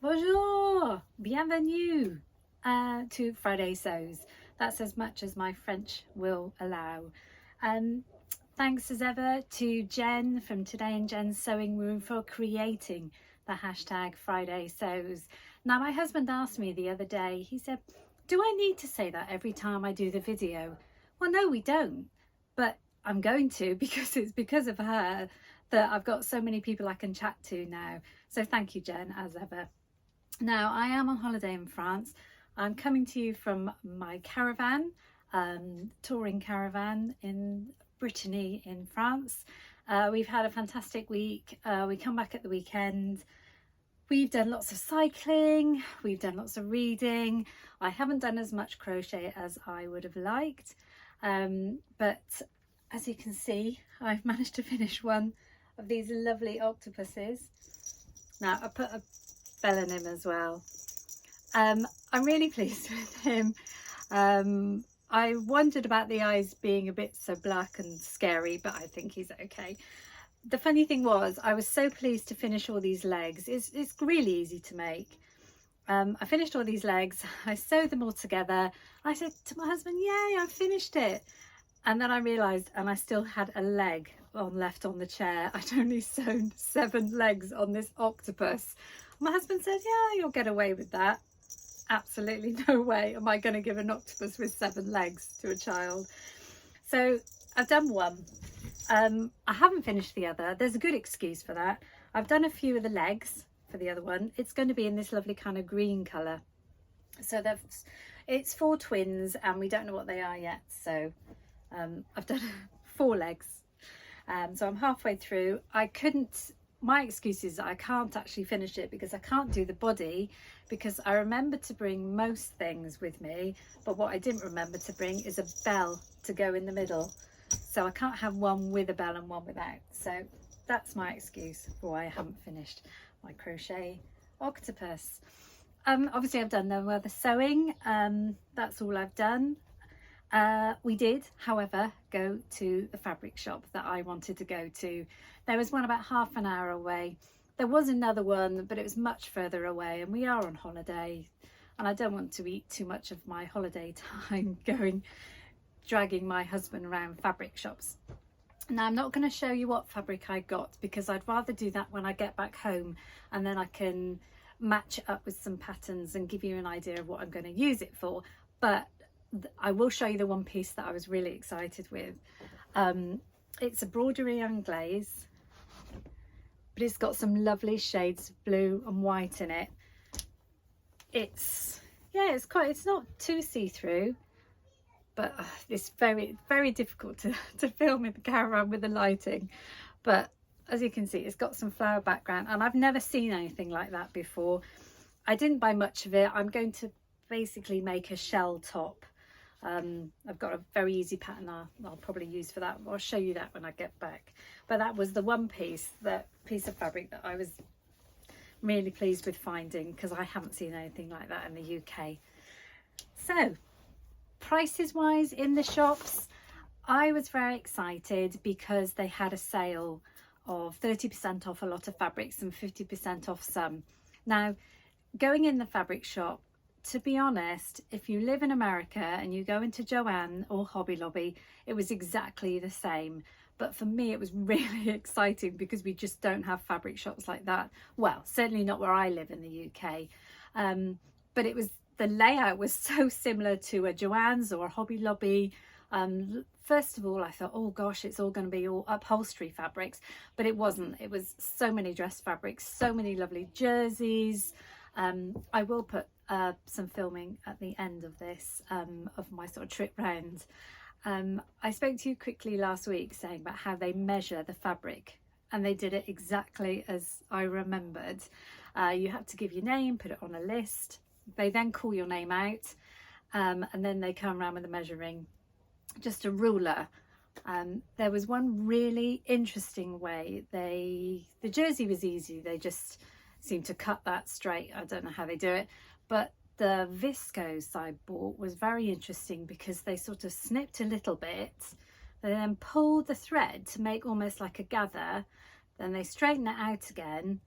Bonjour, bienvenue to Friday Sews. That's as much as my French will allow. Thanks as ever to Jen from Today in Jen's Sewing Room for creating the hashtag Friday Sews. Now, my husband asked me the other day, he said, do I need to say that every time I do the video? Well, no, we don't, but I'm going to because it's because of her that I've got so many people I can chat to now. So thank you, Jen, as ever. Now, I am on holiday in France. I'm coming to you from my caravan, touring caravan in Brittany in France. We've had a fantastic week. We come back at the weekend. We've done lots of cycling, we've done lots of reading. I haven't done as much crochet as I would have liked, but as you can see, I've managed to finish one of these lovely octopuses. Now, I put a bell in him as well. I'm really pleased with him. I wondered about the eyes being a bit so black and scary, but I think he's okay. The funny thing was, I was so pleased to finish all these legs. It's really easy to make. I finished all these legs, I sewed them all together. I said to my husband, yay, I finished it. And then I realised, and I still had a leg left on the chair. I'd only sewn 7 legs on this octopus. My husband said, yeah, you'll get away with that. Absolutely no way am I going to give an octopus with 7 legs to a child. So I've done one. I haven't finished the other. There's a good excuse for that. I've done a few of the legs for the other one. It's going to be in this lovely kind of green colour. So it's 4 twins and we don't know what they are yet. So I've done 4 legs. So I'm halfway through. My excuse is that I can't actually finish it because I can't do the body, because I remembered to bring most things with me, but what I didn't remember to bring is a bell to go in the middle. So I can't have one with a bell and one without. So that's my excuse for why I haven't finished my crochet octopus. Obviously I've done no other sewing. That's all I've done. We did, however, go to the fabric shop that I wanted to go to. There was one about half an hour away. There was another one, but it was much further away, and we are on holiday and I don't want to eat too much of my holiday time dragging my husband around fabric shops. Now, I'm not going to show you what fabric I got because I'd rather do that when I get back home, and then I can match it up with some patterns and give you an idea of what I'm going to use it for. But I will show you the one piece that I was really excited with. It's a broderie anglaise, but it's got some lovely shades of blue and white in it. It's not too see-through, but it's very difficult to film in the caravan with the lighting. But as you can see, it's got some flower background and I've never seen anything like that before. I didn't buy much of it. I'm going to basically make a shell top. I've got a very easy pattern I'll probably use for that. I'll show you that when I get back. But that was the one piece of fabric that I was really pleased with finding, because I haven't seen anything like that in the UK. So prices wise in the shops, I was very excited because they had a sale of 30% off a lot of fabrics and 50% off some. Now, going in the fabric shop, to be honest, if you live in America and you go into Joann or Hobby Lobby, it was exactly the same. But for me, it was really exciting because we just don't have fabric shops like that. Well, certainly not where I live in the UK. But the layout was so similar to a Joann's or a Hobby Lobby. First of all, I thought, oh gosh, it's all going to be all upholstery fabrics, but it wasn't. It was so many dress fabrics, so many lovely jerseys. I will put some filming at the end of this, of my sort of trip round. I spoke to you quickly last week saying about how they measure the fabric, and they did it exactly as I remembered. You have to give your name, put it on a list. They then call your name out, and then they come around with a measuring, just a ruler. There was one really interesting way. The jersey was easy. They just seemed to cut that straight. I don't know how they do it, but the viscose I bought was very interesting because they sort of snipped a little bit, they then pulled the thread to make almost like a gather, then they straighten it out again,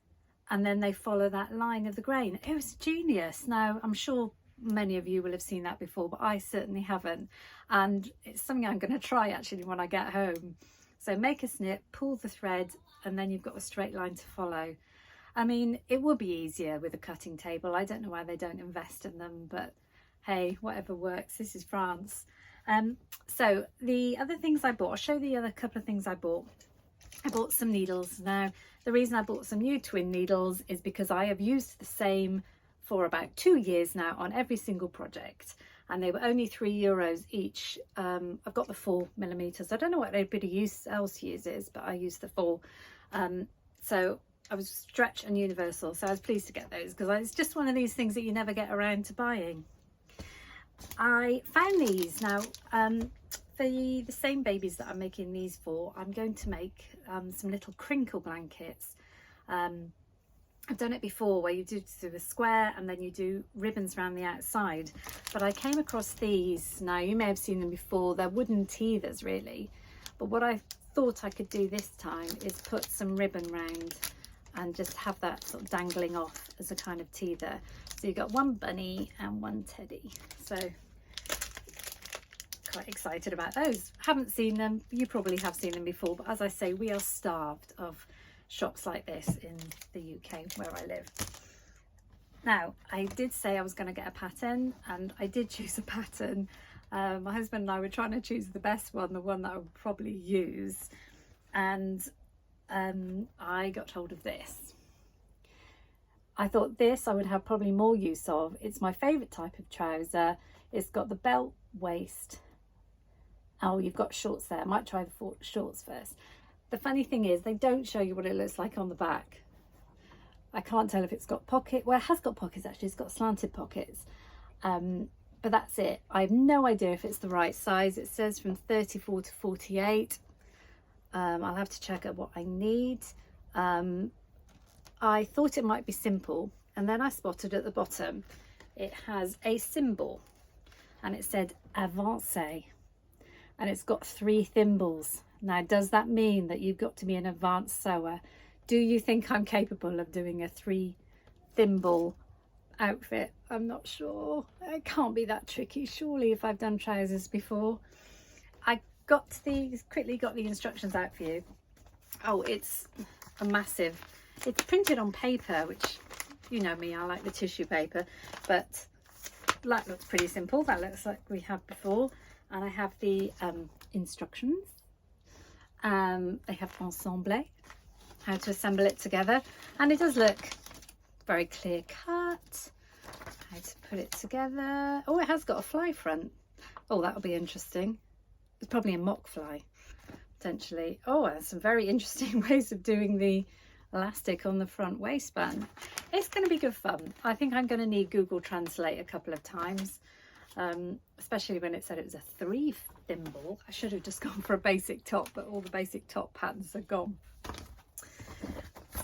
and then they follow that line of the grain. It was genius. Now, I'm sure many of you will have seen that before, but I certainly haven't. And it's something I'm going to try actually when I get home. So make a snip, pull the thread, and then you've got a straight line to follow. I mean, it would be easier with a cutting table. I don't know why they don't invest in them, but hey, whatever works. This is France. So the other things I bought, I'll show the other couple of things I bought. I bought some needles. Now, the reason I bought some new twin needles is because I have used the same for about 2 years now on every single project, and they were only €3 each. I've got the 4mm. I don't know what anybody else uses, but I use the 4. So I was stretch and universal, so I was pleased to get those because it's just one of these things that you never get around to buying. I found these now. For the same babies that I'm making these for, I'm going to make some little crinkle blankets. I've done it before where you do a square and then you do ribbons around the outside, but I came across these. Now, you may have seen them before. They're wooden teethers really, but what I thought I could do this time is put some ribbon round and just have that sort of dangling off as a kind of teether. So you've got one bunny and one teddy. So quite excited about those. Haven't seen them. You probably have seen them before, but as I say, we are starved of shops like this in the UK where I live. Now, I did say I was going to get a pattern, and I did choose a pattern. My husband and I were trying to choose the best one, the one that I would probably use, and I got hold of this. I thought this I would have probably more use of. It's my favourite type of trouser. It's got the belt waist. Oh, you've got shorts there. I might try the shorts first. The funny thing is they don't show you what it looks like on the back. I can't tell if it's got pockets. Well, it has got pockets actually. It's got slanted pockets. But that's it. I have no idea if it's the right size. It says from 34 to 48. I'll have to check out what I need. I thought it might be simple, and then I spotted at the bottom it has a symbol, and it said avancé, and it's got 3 thimbles. Now, does that mean that you've got to be an advanced sewer? Do you think I'm capable of doing a 3 thimble outfit? I'm not sure. It can't be that tricky, surely, if I've done trousers before. I quickly got the instructions out for you. Oh, it's a massive, it's printed on paper, which, you know me, I like the tissue paper, but that looks pretty simple. That looks like we had before. And I have the instructions. They have ensemble, how to assemble it together, and it does look very clear cut. How to put it together. Oh, it has got a fly front. Oh, that'll be interesting. It's probably a mock fly, potentially. Oh, there's some very interesting ways of doing the elastic on the front waistband. It's going to be good fun. I think I'm going to need Google Translate a couple of times, especially when it said it was a 3 thimble. I should have just gone for a basic top, but all the basic top patterns are gone.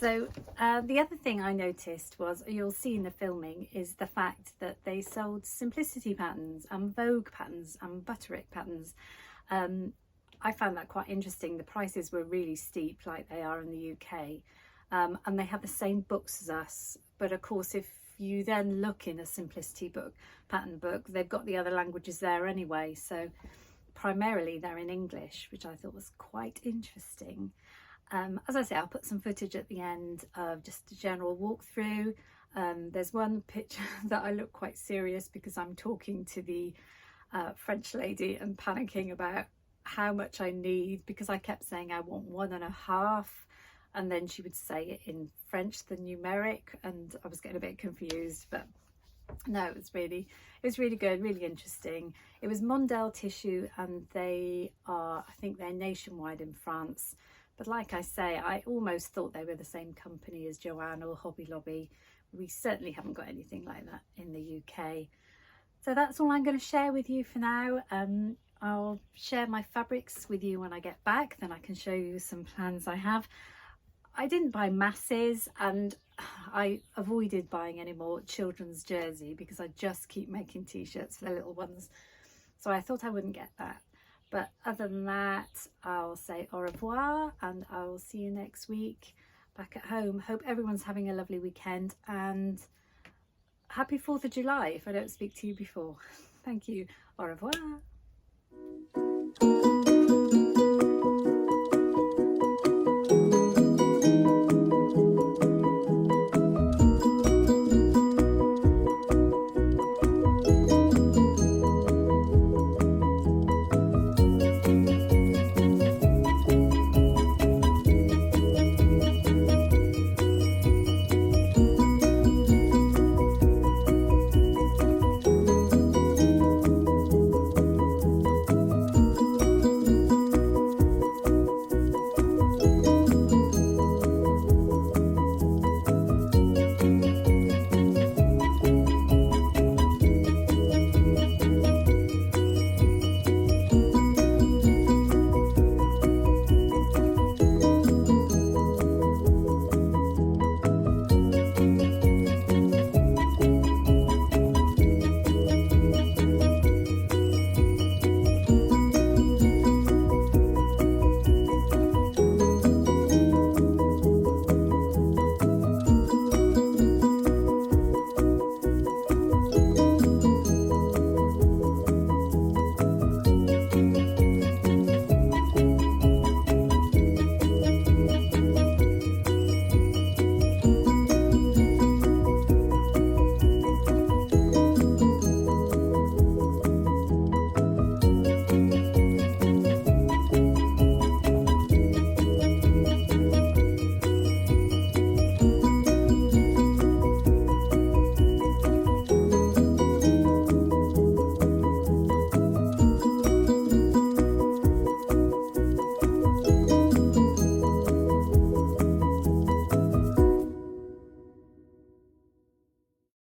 So the other thing I noticed was, you'll see in the filming, is the fact that they sold simplicity patterns and Vogue patterns and Butterick patterns. I found that quite interesting. The prices were really steep, like they are in the UK, and they have the same books as us. But of course, if you then look in a simplicity book, pattern book, they've got the other languages there anyway. So primarily they're in English, which I thought was quite interesting. As I say, I'll put some footage at the end of just a general walkthrough. There's one picture that I look quite serious because I'm talking to the French lady and panicking about how much I need, because I kept saying I want 1.5, and then she would say it in French, the numeric, and I was getting a bit confused. But no, it was really good, really interesting. It was Mondel tissue, and they are, I think they're nationwide in France. But like I say, I almost thought they were the same company as Joanne or Hobby Lobby. We certainly haven't got anything like that in the UK. So that's all I'm going to share with you for now. I'll share my fabrics with you when I get back, then I can show you some plans I have. I didn't buy masses, and I avoided buying any more children's jersey because I just keep making t-shirts for the little ones. So I thought I wouldn't get that. But other than that, I'll say au revoir, and I'll see you next week. back at home. Hope everyone's having a lovely weekend, and happy 4th of July if I don't speak to you before. Thank you. Au revoir.